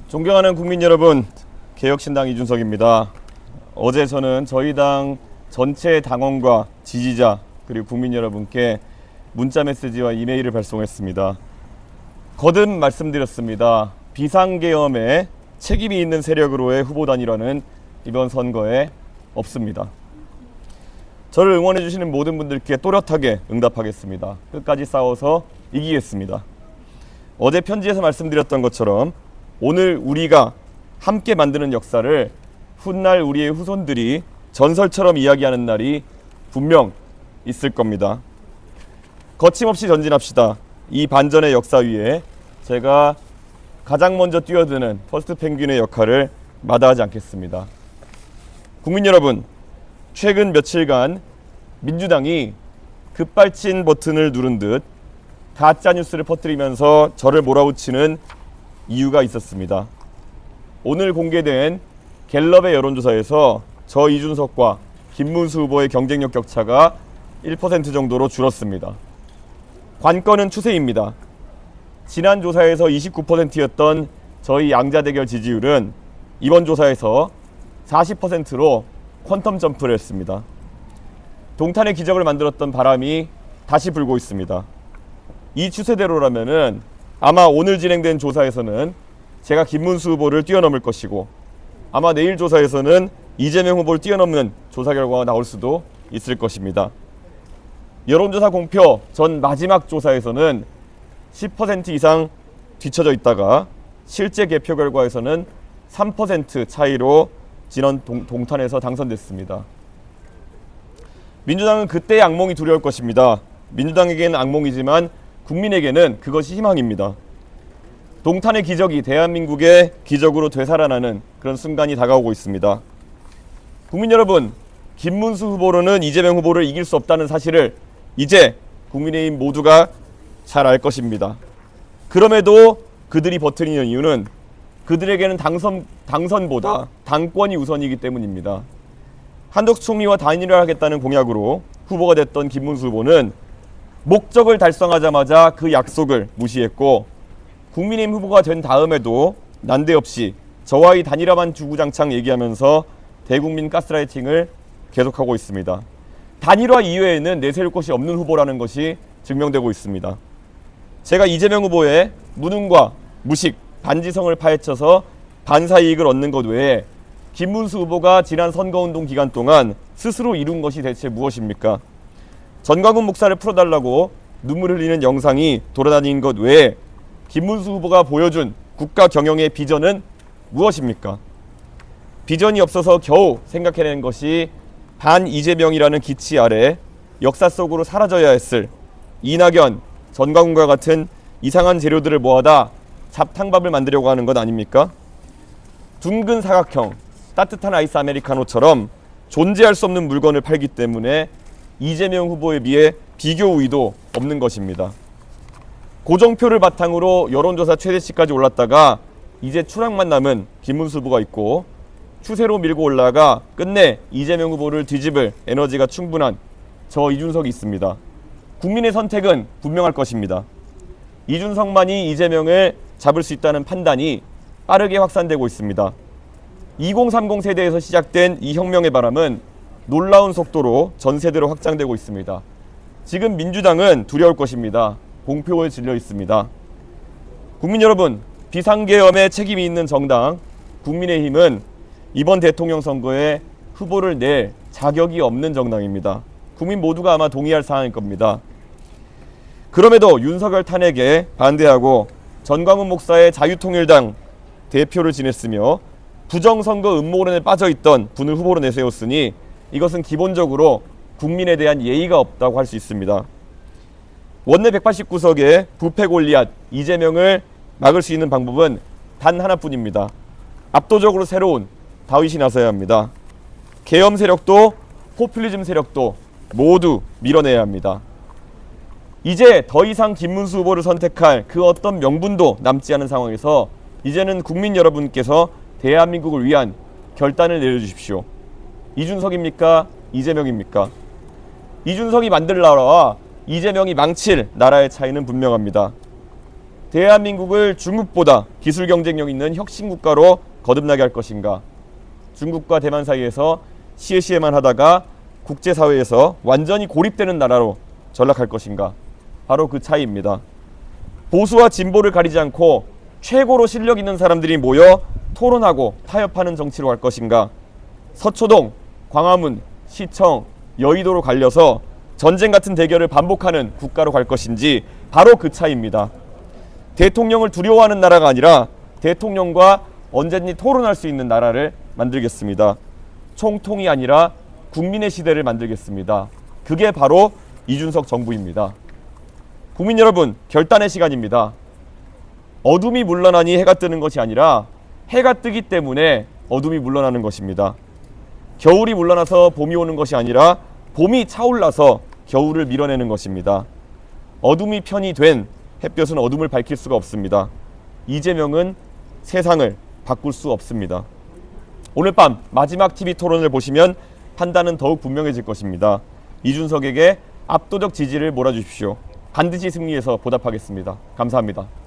존경하는 국민 여러분, 개혁신당 이준석입니다. 어제 저는 저희 당 전체 당원과 지지자 그리고 국민 여러분께 문자 메시지와 이메일을 발송했습니다. 거듭 말씀드렸습니다. 비상계엄에 책임이 있는 세력으로의 후보 단일화는 이번 선거에 없습니다. 저를 응원해 주시는 모든 분들께 또렷하게 응답하겠습니다. 끝까지 싸워서 이기겠습니다. 어제 편지에서 말씀드렸던 것처럼 오늘 우리가 함께 만드는 역사를 훗날 우리의 후손들이 전설처럼 이야기하는 날이 분명 있을 겁니다. 거침없이 전진합시다. 이 반전의 역사 위에 제가 가장 먼저 뛰어드는 퍼스트 펭귄의 역할을 마다하지 않겠습니다. 국민 여러분, 최근 며칠간 민주당이 급발진 버튼을 누른 듯 가짜뉴스를 퍼뜨리면서 저를 몰아붙이는 이유가 있었습니다. 오늘 공개된 갤럽의 여론조사에서 저 이준석과 김문수 후보의 경쟁력 격차가 1% 정도로 줄었습니다. 관건은 추세입니다. 지난 조사에서 29%였던 저희 양자 대결 지지율은 이번 조사에서 40%로 퀀텀 점프를 했습니다. 동탄의 기적을 만들었던 바람이 다시 불고 있습니다. 이 추세대로라면은 아마 오늘 진행된 조사에서는 제가 김문수 후보를 뛰어넘을 것이고 아마 내일 조사에서는 이재명 후보를 뛰어넘는 조사 결과가 나올 수도 있을 것입니다. 여론조사 공표 전 마지막 조사에서는 10% 이상 뒤처져 있다가 실제 개표 결과에서는 3% 차이로 지난 동탄에서 당선됐습니다. 민주당은 그때의 악몽이 두려울 것입니다. 민주당에게는 악몽이지만 국민에게는 그것이 희망입니다. 동탄의 기적이 대한민국의 기적으로 되살아나는 그런 순간이 다가오고 있습니다. 국민 여러분, 김문수 후보로는 이재명 후보를 이길 수 없다는 사실을 이제 국민의힘 모두가 잘 알 것입니다. 그럼에도 그들이 버티는 이유는 그들에게는 당선보다 당권이 우선이기 때문입니다. 한덕수 총리와 단일화하겠다는 공약으로 후보가 됐던 김문수 후보는 목적을 달성하자마자 그 약속을 무시했고 국민의힘 후보가 된 다음에도 난데없이 저와의 단일화만 주구장창 얘기하면서 대국민 가스라이팅을 계속하고 있습니다. 단일화 이외에는 내세울 것이 없는 후보라는 것이 증명되고 있습니다. 제가 이재명 후보의 무능과 무식, 반지성을 파헤쳐서 반사이익을 얻는 것 외에 김문수 후보가 지난 선거운동 기간 동안 스스로 이룬 것이 대체 무엇입니까? 전광훈 목사를 풀어달라고 눈물 흘리는 영상이 돌아다닌 것 외에 김문수 후보가 보여준 국가 경영의 비전은 무엇입니까? 비전이 없어서 겨우 생각해낸 것이 반 이재명이라는 기치 아래 역사 속으로 사라져야 했을 이낙연, 전광훈과 같은 이상한 재료들을 모아다 잡탕밥을 만들려고 하는 것 아닙니까? 둥근 사각형, 따뜻한 아이스 아메리카노처럼 존재할 수 없는 물건을 팔기 때문에 이재명 후보에 비해 비교 우위도 없는 것입니다. 고정표를 바탕으로 여론조사 최대치까지 올랐다가 이제 추락만 남은 김문수 후보가 있고 추세로 밀고 올라가 끝내 이재명 후보를 뒤집을 에너지가 충분한 저 이준석이 있습니다. 국민의 선택은 분명할 것입니다. 이준석만이 이재명을 잡을 수 있다는 판단이 빠르게 확산되고 있습니다. 2030 세대에서 시작된 이 혁명의 바람은 놀라운 속도로 전 세대로 확장되고 있습니다. 지금 민주당은 두려울 것입니다. 공표에 질려 있습니다. 국민 여러분, 비상계엄에 책임이 있는 정당 국민의힘은 이번 대통령 선거에 후보를 낼 자격이 없는 정당입니다. 국민 모두가 아마 동의할 사항일 겁니다. 그럼에도 윤석열 탄핵에 반대하고 전광훈 목사의 자유통일당 대표를 지냈으며 부정선거 음모론에 빠져있던 분을 후보로 내세웠으니 이것은 기본적으로 국민에 대한 예의가 없다고 할 수 있습니다. 원내 189석의 부패 골리앗 이재명을 막을 수 있는 방법은 단 하나뿐입니다. 압도적으로 새로운 다윗이 나서야 합니다. 계엄 세력도 포퓰리즘 세력도 모두 밀어내야 합니다. 이제 더 이상 김문수 후보를 선택할 그 어떤 명분도 남지 않은 상황에서 이제는 국민 여러분께서 대한민국을 위한 결단을 내려주십시오. 이준석입니까? 이재명입니까? 이준석이 만들 나라와 이재명이 망칠 나라의 차이는 분명합니다. 대한민국을 중국보다 기술 경쟁력 있는 혁신 국가로 거듭나게 할 것인가? 중국과 대만 사이에서 시에시에만 하다가 국제사회에서 완전히 고립되는 나라로 전락할 것인가? 바로 그 차이입니다. 보수와 진보를 가리지 않고 최고로 실력 있는 사람들이 모여 토론하고 타협하는 정치로 갈 것인가? 서초동, 광화문, 시청, 여의도로 갈려서 전쟁 같은 대결을 반복하는 국가로 갈 것인지 바로 그 차이입니다. 대통령을 두려워하는 나라가 아니라 대통령과 언제든지 토론할 수 있는 나라를 만들겠습니다. 총통이 아니라 국민의 시대를 만들겠습니다. 그게 바로 이준석 정부입니다. 국민 여러분, 결단의 시간입니다. 어둠이 물러나니 해가 뜨는 것이 아니라 해가 뜨기 때문에 어둠이 물러나는 것입니다. 겨울이 물러나서 봄이 오는 것이 아니라 봄이 차올라서 겨울을 밀어내는 것입니다. 어둠이 편이 된 햇볕은 어둠을 밝힐 수가 없습니다. 이재명은 세상을 바꿀 수 없습니다. 오늘 밤 마지막 TV 토론을 보시면 판단은 더욱 분명해질 것입니다. 이준석에게 압도적 지지를 몰아주십시오. 반드시 승리해서 보답하겠습니다. 감사합니다.